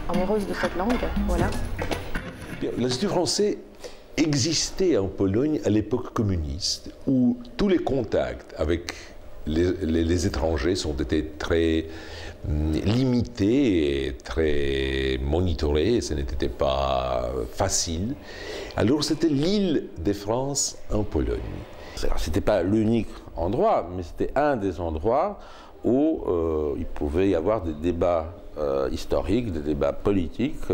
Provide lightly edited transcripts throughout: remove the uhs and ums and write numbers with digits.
Amoureuse de cette langue, voilà. L'Institut français existait en Pologne à l'époque communiste, où tous les contacts avec les étrangers ont été très limités et très monitorés, ce n'était pas facile. Alors c'était l'île de France en Pologne. Ce n'était pas l'unique endroit, mais c'était un des endroits où il pouvait y avoir des débats historiques, des débats politiques,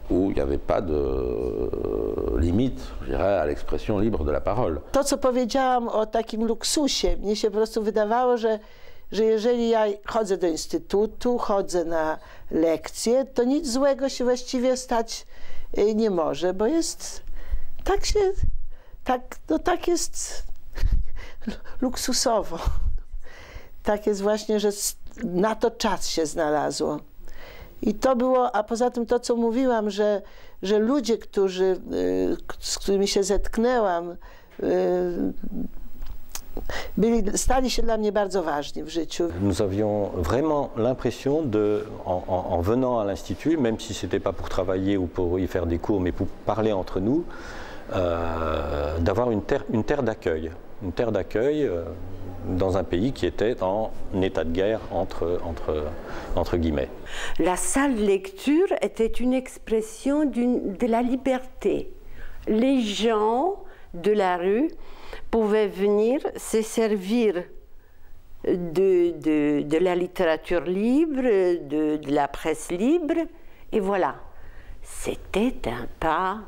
où il n'y avait pas de limite, je dirais, à l'expression libre de la parole. To, co powiedziałam o takim luksusie, mnie się po prostu wydawało, że jeżeli ja chodzę do instytutu, chodzę na lekcje, to nic złego się właściwie stać nie może, bo jest, tak jest luksusowo. Tak jest właśnie, że na to czas się znalazło. I to było, a poza tym to, co mówiłam, że ludzie, z którymi się zetknęłam, stali się dla mnie bardzo ważni w życiu. Nous avions vraiment l'impression en venant à l'Institut, même si ce n'était pas pour travailler ou pour y faire des cours, mais pour parler entre nous, d'avoir une terre d'accueil. Une terre d'accueil dans un pays qui était en état de guerre, entre guillemets. La salle de lecture était une expression de la liberté. Les gens de la rue pouvaient venir se servir de la littérature libre, de la presse libre, et voilà. C'était un pas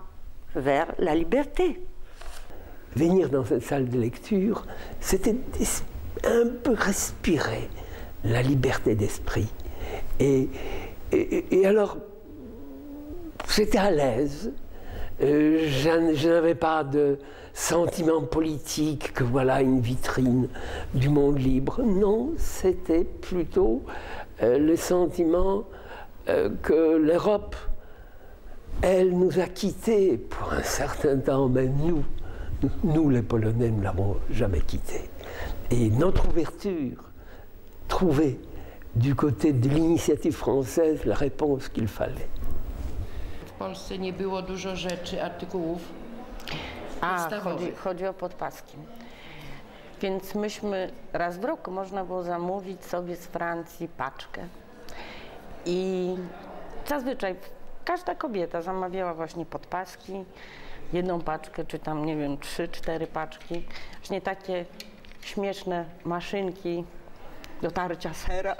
vers la liberté. Venir dans cette salle de lecture, c'était un peu respirer la liberté d'esprit. Et alors, c'était à l'aise. Je n'avais pas de sentiment politique que voilà une vitrine du monde libre. Non, c'était plutôt le sentiment que l'Europe, elle nous a quittés pour un certain temps, mais nous les Polonais, ne l'avons jamais quitté. Et notre ouverture trouvait du côté de l'initiative française la réponse qu'il fallait. W Polsce nie było dużo rzeczy, artykułów podstawowych. Chodzi o podpaski. Więc myśmy raz w roku można było zamówić sobie z Francji paczkę. I zazwyczaj każda kobieta zamawiała właśnie podpaski, jedną paczkę, czy tam, nie wiem, 3-4 paczki. Właśnie takie śmieszne maszynki do tarcia sera.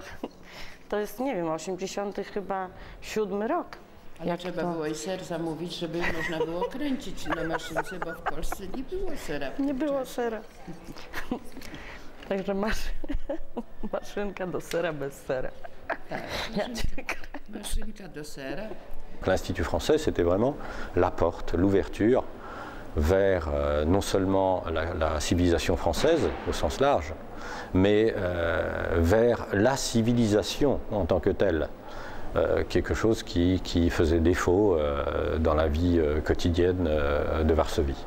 To jest, nie wiem, 87 rok. Ale trzeba było i ser zamówić, żeby można było kręcić na maszynce, bo w Polsce nie było sera. Nie było sera. Także maszynka do sera bez sera. Tak, maszynka do sera. L'Institut français, c'était vraiment la porte, l'ouverture vers non seulement la civilisation française au sens large, mais vers la civilisation en tant que telle. Quelque chose qui faisait défaut dans la vie quotidienne de Varsovie.